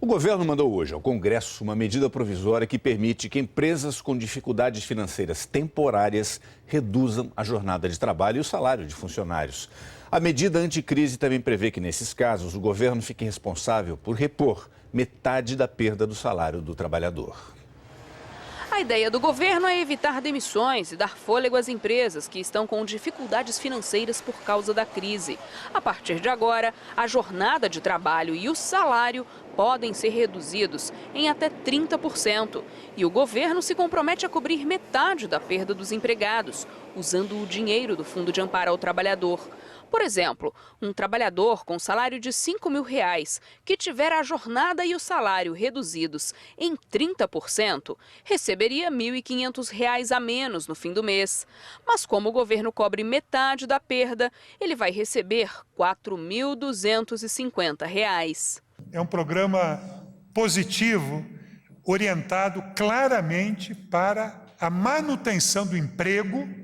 O governo mandou hoje ao Congresso uma medida provisória que permite que empresas com dificuldades financeiras temporárias reduzam a jornada de trabalho e o salário de funcionários. A medida anticrise também prevê que, nesses casos, o governo fique responsável por repor metade da perda do salário do trabalhador. A ideia do governo é evitar demissões e dar fôlego às empresas que estão com dificuldades financeiras por causa da crise. A partir de agora, a jornada de trabalho e o salário podem ser reduzidos em até 30%. E o governo se compromete a cobrir metade da perda dos empregados, usando o dinheiro do Fundo de Amparo ao Trabalhador. Por exemplo, um trabalhador com salário de R$5.000 que tiver a jornada e o salário reduzidos em 30%, receberia R$1.500 a menos no fim do mês. Mas como o governo cobre metade da perda, ele vai receber R$4.250. É um programa positivo, orientado claramente para a manutenção do emprego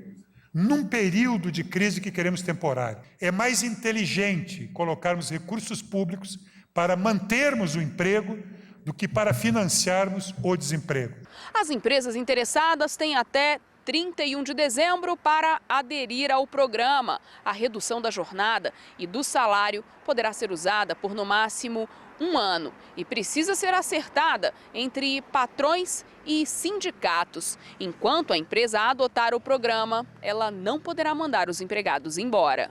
num período de crise que queremos temporário. É mais inteligente colocarmos recursos públicos para mantermos o emprego do que para financiarmos o desemprego. As empresas interessadas têm até 31 de dezembro para aderir ao programa. A redução da jornada e do salário poderá ser usada por no máximo 1 ano e precisa ser acertada entre patrões e sindicatos. Enquanto a empresa adotar o programa, ela não poderá mandar os empregados embora.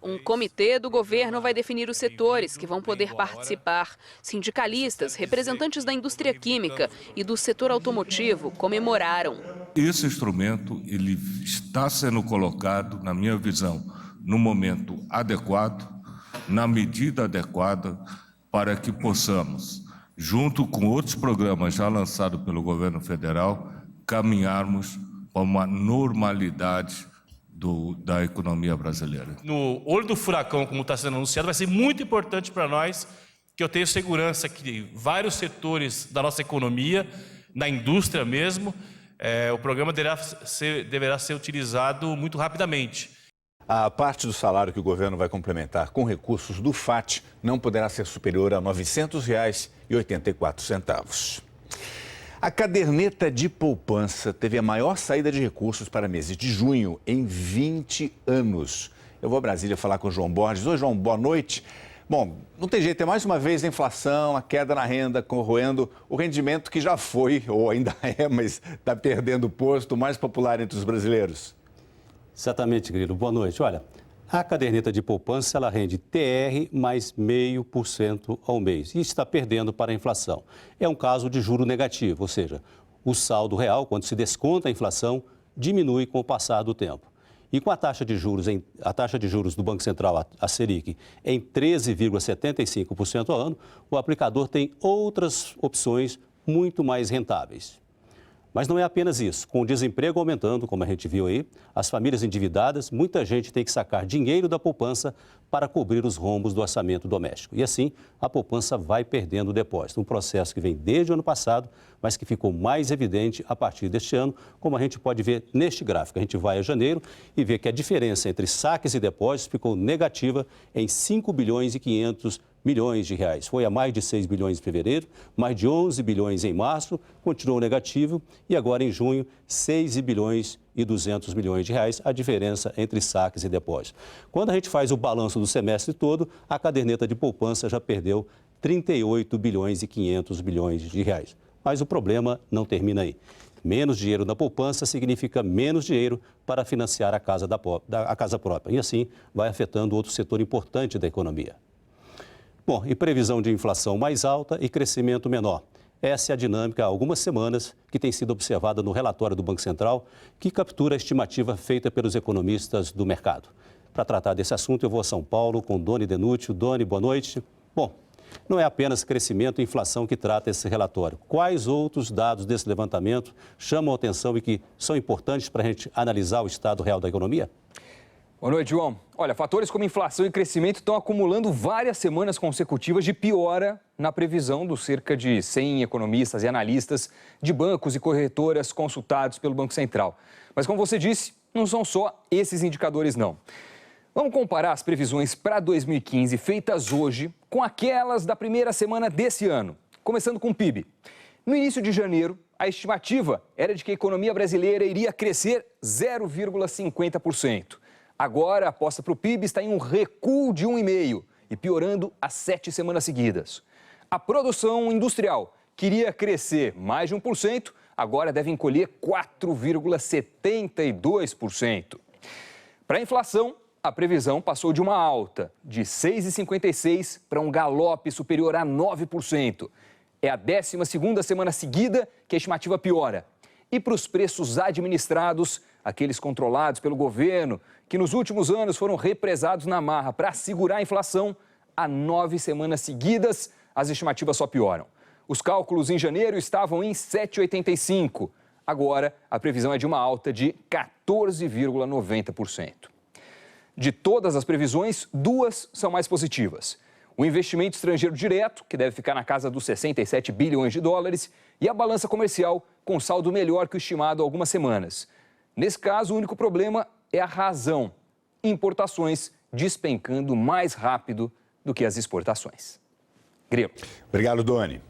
Um comitê do governo vai definir os setores que vão poder participar. Sindicalistas, representantes da indústria química e do setor automotivo comemoraram. Esse instrumento ele está sendo colocado, na minha visão, no momento adequado, na medida adequada, para que possamos, junto com outros programas já lançados pelo governo federal, caminharmos para uma normalidade da economia brasileira. No olho do furacão, como está sendo anunciado, vai ser muito importante para nós, que eu tenho segurança que vários setores da nossa economia, na indústria mesmo, o programa deverá ser utilizado muito rapidamente. A parte do salário que o governo vai complementar com recursos do FAT não poderá ser superior a R$ 900,84. A caderneta de poupança teve a maior saída de recursos para meses de junho em 20 anos. Eu vou a Brasília falar com o João Borges. Oi, João, boa noite. Bom, não tem jeito, é mais uma vez a inflação, a queda na renda, corroendo o rendimento que já foi, ou ainda é, mas está perdendo o posto, mais popular entre os brasileiros. Exatamente, querido. Boa noite. Olha, a caderneta de poupança, ela rende TR mais 0,5% ao mês e está perdendo para a inflação. É um caso de juro negativo, ou seja, o saldo real, quando se desconta a inflação, diminui com o passar do tempo. E com a taxa de juros do Banco Central, a Selic, em 13,75% ao ano, o aplicador tem outras opções muito mais rentáveis. Mas não é apenas isso. Com o desemprego aumentando, como a gente viu aí, as famílias endividadas, muita gente tem que sacar dinheiro da poupança para cobrir os rombos do orçamento doméstico. E assim, a poupança vai perdendo o depósito. Um processo que vem desde o ano passado, mas que ficou mais evidente a partir deste ano, como a gente pode ver neste gráfico. A gente vai a janeiro e vê que a diferença entre saques e depósitos ficou negativa em 5 bilhões e 500 milhões de reais. Foi a mais de 6 bilhões em fevereiro, mais de 11 bilhões em março, continuou negativo e agora em junho 6 bilhões e 200 milhões de reais, a diferença entre saques e depósitos. Quando a gente faz o balanço do semestre todo, a caderneta de poupança já perdeu 38 bilhões e 500 milhões de reais. Mas o problema não termina aí. Menos dinheiro na poupança significa menos dinheiro para financiar a casa própria. E assim vai afetando outro setor importante da economia. Bom, e previsão de inflação mais alta e crescimento menor. Essa é a dinâmica há algumas semanas que tem sido observada no relatório do Banco Central, que captura a estimativa feita pelos economistas do mercado. Para tratar desse assunto, eu vou a São Paulo com Doni Denútil. Doni, boa noite. Bom, não é apenas crescimento e inflação que trata esse relatório. Quais outros dados desse levantamento chamam a atenção e que são importantes para a gente analisar o estado real da economia? Boa noite, João. Olha, fatores como inflação e crescimento estão acumulando várias semanas consecutivas de piora na previsão dos cerca de 100 economistas e analistas de bancos e corretoras consultados pelo Banco Central. Mas, como você disse, não são só esses indicadores, não. Vamos comparar as previsões para 2015 feitas hoje com aquelas da primeira semana desse ano. Começando com o PIB. No início de janeiro, a estimativa era de que a economia brasileira iria crescer 0,50%. Agora, a aposta para o PIB está em um recuo de 1,5% e piorando há 7 semanas seguidas. A produção industrial, que iria crescer mais de 1%, agora deve encolher 4,72%. Para a inflação, a previsão passou de uma alta de 6,56% para um galope superior a 9%. É a 12ª semana seguida que a estimativa piora. E para os preços administrados, aqueles controlados pelo governo, que nos últimos anos foram represados na marra para segurar a inflação, há 9 semanas seguidas, as estimativas só pioram. Os cálculos em janeiro estavam em 7,85%. Agora, a previsão é de uma alta de 14,90%. De todas as previsões, 2 são mais positivas. O investimento estrangeiro direto, que deve ficar na casa dos 67 bilhões de dólares, e a balança comercial, com saldo melhor que o estimado há algumas semanas. Nesse caso, o único problema é a razão: importações despencando mais rápido do que as exportações. Grilo. Obrigado, Doni.